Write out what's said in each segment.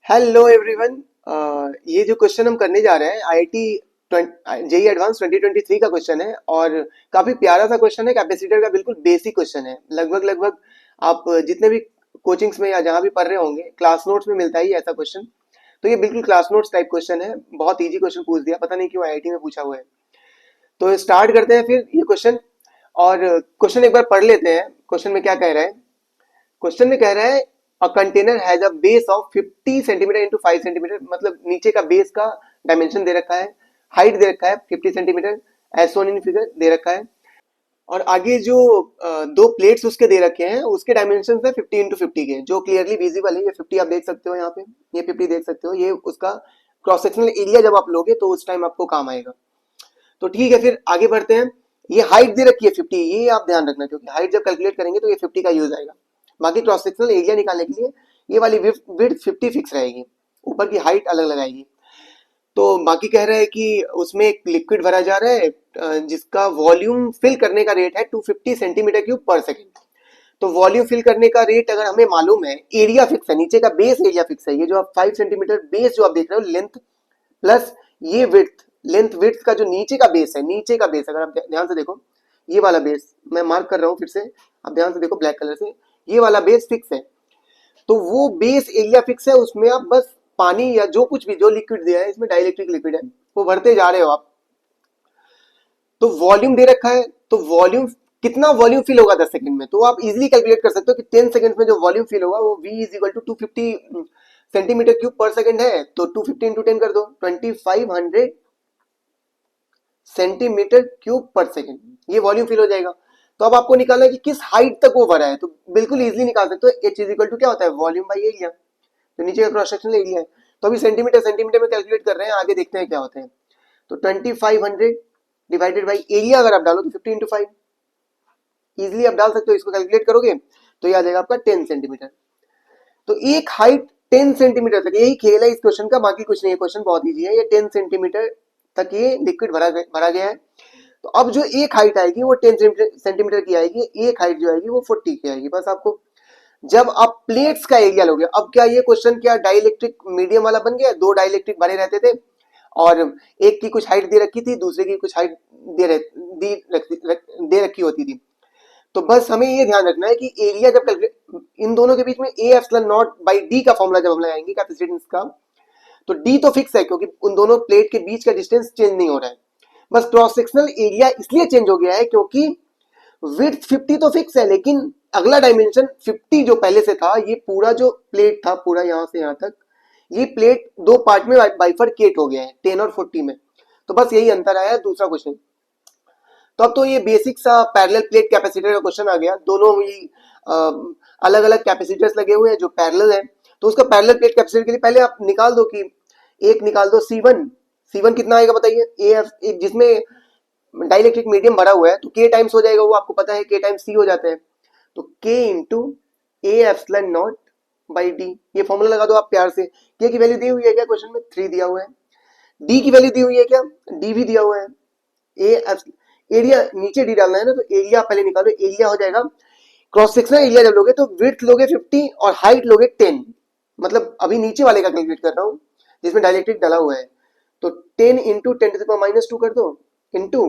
Hello everyone. ये जो question हम करने जा रहे हैं आईआईटी जेई एडवांस 2023 का क्वेश्चन है और काफी प्यारा सा क्वेश्चन है। कैपेसिटर का बिल्कुल बेसिक क्वेश्चन है। लगभग लगभग आप जितने भी कोचिंग्स में या जहां भी पढ़ रहे होंगे क्लास नोट्स में मिलता ही है ऐसा क्वेश्चन। तो ये बिल्कुल क्लास नोट्स टाइप क्वेश्चन है। बहुत इजी क्वेश्चन पूछ दिया, पता नहीं क्यों आईआईटी में पूछा हुआ है। तो स्टार्ट करते हैं फिर ये क्वेश्चन। और क्वेश्चन एक बार पढ़ लेते हैं। क्वेश्चन में क्या कह रहा है? क्वेश्चन में कह रहा है a container has a base of 50 centimetre into 5 centimetre. मतलब नीचे का बेस का डायमेंशन दे रखा है, हाइट दे रखा है 50 centimetre, as shown in figure दे रखा है। और आगे जो दो प्लेट्स उसके दे रखे हैं उसके डायमेंशन है 50 इंटू 50 के, जो क्लियरली विजिबल है। ये 50 आप देख सकते हो यहाँ पे, ये 50 देख सकते हो। ये उसका क्रॉस सेक्शनल एरिया जब आप लोगे तो उस टाइम आपको काम आएगा। तो ठीक है, फिर आगे बढ़ते हैं। ये हाइट दे रखी है 50, ये आप ध्यान रखना क्योंकि हाइट जब कैलकुलेट करेंगे तो ये 50 का यूज आएगा। बाकी क्रॉस सेक्शनल एरिया निकालने के लिए ये वाली विड्थ 50 फिक्स रहेगी, ऊपर की हाइट अलग लगाएगी। तो बाकी कह रहा है कि उसमें एक लिक्विड भरा जा रहा है जिसका वॉल्यूम फिल करने का रेट है 250 सेंटीमीटर क्यूब पर सेकेंड। तो वॉल्यूम फिल करने का रेट अगर हमें मालूम है, एरिया फिक्स है, नीचे का बेस एरिया फिक्स है। ये जो आप 5 सेंटीमीटर बेस जो आप देख रहे हो लेंथ प्लस ये विड्थ, लेंथ विड्थ का जो नीचे का बेस है, नीचे का बेस अगर आप ध्यान से देखो, ये वाला बेस मैं मार्क कर रहा हूं फिर से, आप ध्यान से देखो ब्लैक कलर से, ये वाला बेस फिक्स है। तो वो बेस एरिया फिक्स है, उसमें आप बस पानी या जो कुछ भी जो लिक्विड दिया है, इसमें डाइलेक्ट्रिक लिक्विड है, वो भरते जा रहे हो आप। तो वॉल्यूम दे रखा है, तो वॉल्यूम कितना वॉल्यूम फिल होगा 10 सेकंड में, तो आप इजीली कैलकुलेट कर सकते हो कि 10 सेकंड में जो वॉल्यूम फिल होगा वो v is equal to 250 centimetre cube per second है। तो 250 इंटू 10 कर दो, 2500 सेंटीमीटर क्यूब पर सेकंड, ये वॉल्यूम फिल हो जाएगा। तो अब आपको निकालना है कि किस हाइट तक वो भरा है, तो बिल्कुल इजीली निकाल सकते हो। एच इज इक्वल टू क्या होता है, वॉल्यूम बाई एरिया, तो नीचे का क्रॉस सेक्शनल एरिया है। तो अभी सेंटीमीटर सेंटीमीटर में कैलकुलेट कर रहे हैं, आगे देखते हैं क्या होते हैं। तो 2500 डिवाइडेड बाई एरिया अगर आप डालो तो 50 इंटू 5, इजिली आप डाल सकते हो। इसको कैलकुलेट करोगे तो ये आ जाएगा आपका 10 सेंटीमीटर। तो एक हाइट 10 सेंटीमीटर तक, यही खेल है इस क्वेश्चन का, बाकी कुछ नहीं है। क्वेश्चन बहुत ईजी है। ये 10 सेंटीमीटर तक ये लिक्विड भरा गया है। तो अब जो एक हाइट आएगी वो 10 सेंटीमीटर की आएगी, एक हाइट जो आएगी वो 40 की आएगी। बस आपको जब आप प्लेट्स का एरिया लोगे, अब क्या ये क्वेश्चन क्या डाइलेक्ट्रिक मीडियम वाला बन गया? दो डाइलेक्ट्रिक भरे रहते थे और एक की कुछ हाइट दे रखी थी, दूसरे की कुछ हाइट दे रखी होती थी। तो बस हमें ये ध्यान रखना है कि एरिया जब इन दोनों के बीच में ए एप्सिलॉन नॉट बाई डी का फॉर्मूला जब हम लगाएंगे कैपेसिटेंस का, तो डी तो फिक्स है क्योंकि उन दोनों प्लेट के बीच का डिस्टेंस चेंज नहीं हो रहा है। बस क्रॉस सेक्शनल एरिया इसलिए चेंज हो गया है क्योंकि विड्थ 50 तो फिक्स है, लेकिन अगला डायमेंशन 50 जो पहले से था, ये पूरा जो प्लेट था पूरा यहां से यहां तक, ये प्लेट दो पार्ट में बाइफरकेट हो गया है 10 और 40 में। तो बस यही अंतर आया है। दूसरा क्वेश्चन, तो अब तो ये बेसिक सा पैरेलल प्लेट कैपेसिटर का क्वेश्चन आ गया। दोनों ही अलग अलग कैपेसिटर्स लगे हुए हैं जो पैरेलल है। तो उसका पैरेलल प्लेट कैपेसिटर के लिए पहले आप निकाल दो कि एक निकाल दो C1। C1 कितना आएगा बताइए? ए जिसमें डाइलेक्ट्रिक मीडियम भरा हुआ है तो K टाइम्स हो जाएगा, वो आपको पता है K टाइम्स C हो जाते हैं। तो K into A epsilon naught by D, ये फॉर्मूला लगा दो आप प्यार से। K की वैल्यू दी हुई है क्या क्वेश्चन में? 3 दिया हुआ है। डी की वैल्यू दी हुई है क्या? डी भी दिया हुआ है। ए एरिया नीचे डी डालना है ना, तो एरिया पहले निकालो। एरिया हो जाएगा, क्रॉस सेक्शनल एरिया जब लोगे तो विड्थ लोगे 50 और हाइट लोगे 10। मतलब अभी नीचे वाले का कैलकुलेट कर रहा हूं जिसमें डायलेक्ट्रिक डाला हुआ है। तो 10 into 10 to the power minus 2 कर दो, इंटू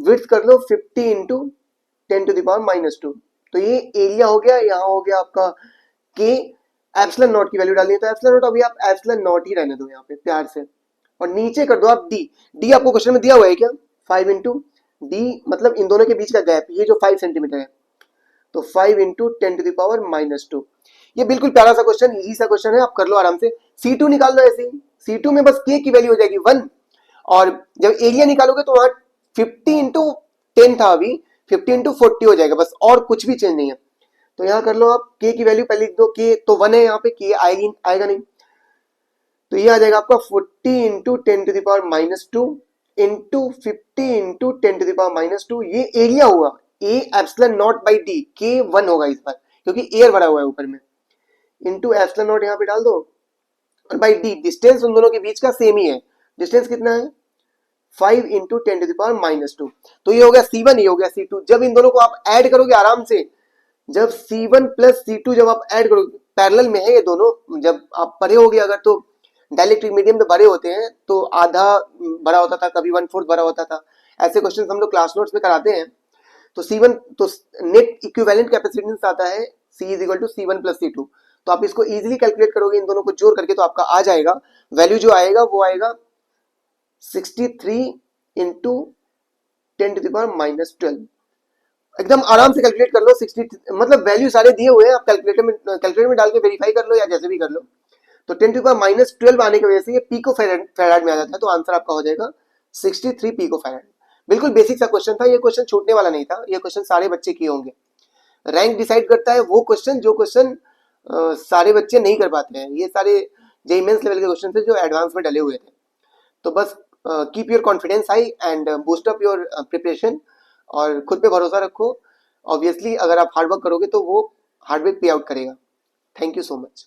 विड्थ कर लो 50 into 10 to the power minus 2। तो ये एरिया हो गया। यहाँ हो गया आपका के एप्सिलॉन नॉट की वैल्यू डालनी है, तो एप्सिलॉन नॉट अभी आप एप्सिलॉन नॉट ही रहने दो यहाँ पे प्यार से। और नीचे कर दो आप डी। डी आपको क्वेश्चन में दिया हुआ है क्या? 5 इंटू डी, मतलब इन दोनों के बीच का गैप, ये जो 5 सेंटीमीटर है, तो 5 into 10 to the power minus 2। ये बिल्कुल प्यारा सा क्वेश्चन, इजी सा क्वेश्चन है, आप कर लो आराम से। C2 निकाल लो ऐसे ही। C2 में बस K की वैल्यू हो जाएगी 1, और जब एरिया निकालोगे तो वहां 50 इंटू 10 था, अभी 50 इंटू 40 हो जाएगा, बस और कुछ भी चेंज नहीं है। तो यहाँ कर लो आप, K की वैल्यू पहले लिख दो। K तो 1 है, यहाँ पे K आएगा नहीं, तो ये आ जाएगा आपका 40 into 10 to the power minus 2 into 50 into 10 to the power minus 2। ये एरिया हुआ A epsilon naught by D. K 1 होगा इस बार क्योंकि एयर भरा हुआ है ऊपर में, इंटू एप्सिलॉन नॉट यहाँ पे डाल दो, और बाई डी डिस्टेंस उन दोनों के बीच का सेम ही है। डिस्टेंस कितना है? 5 into 10 to the power minus 2। तो ये हो गया C1, ये हो गया C2। जब इन दोनों को आप ऐड करोगे आराम से, जब C1 प्लस C2 जब आप ऐड करोगे, पैरेलल में है ये दोनों। जब आप पढ़े होगे अगर तो डायइलेक्ट्रिक मीडियम तो भरे होते हैं तो आधा भरा होता था, कभी 1/4 भरा होता था। ऐसे क्वेश्चन हम लोग क्लास नोट्स में कराते हैं। तो C1 तो नेट इक्विवेलेंट कैपेसिटेंस आता है C is equal to C1 plus C2। तो आप इसको इजीली कैलकुलेट करोगे इन दोनों को जोड़ करके तो आपका आ जाएगा वैल्यू जो आएगा वो आएगा 63 इंटू 10⁻⁻12। एकदम आराम से कैलकुलेट कर लो। 60 मतलब वैल्यू सारे दिए हुए हैं, आप कैलकुलेटर में डाल के वेरीफाई कर लो या जैसे भी कर लो। तो 10⁻12 आने की वजह से ये पिको फैराड में आ जाता है। तो आंसर आपका हो जाएगा 63 पिको फैराड। बिल्कुल बेसिक सा क्वेश्चन था, ये क्वेश्चन छूटने वाला नहीं था, ये क्वेश्चन सारे बच्चे किए होंगे। रैंक डिसाइड करता है वो क्वेश्चन जो क्वेश्चन सारे बच्चे नहीं कर पाते हैं। ये सारे जेईई मेंस लेवल के क्वेश्चन थे जो एडवांस में डले हुए थे। तो बस keep your confidence high and boost up your preparation और खुद पे भरोसा रखो। ऑब्वियसली अगर आप हार्डवर्क करोगे तो वो हार्डवर्क पे आउट करेगा। Thank you so much.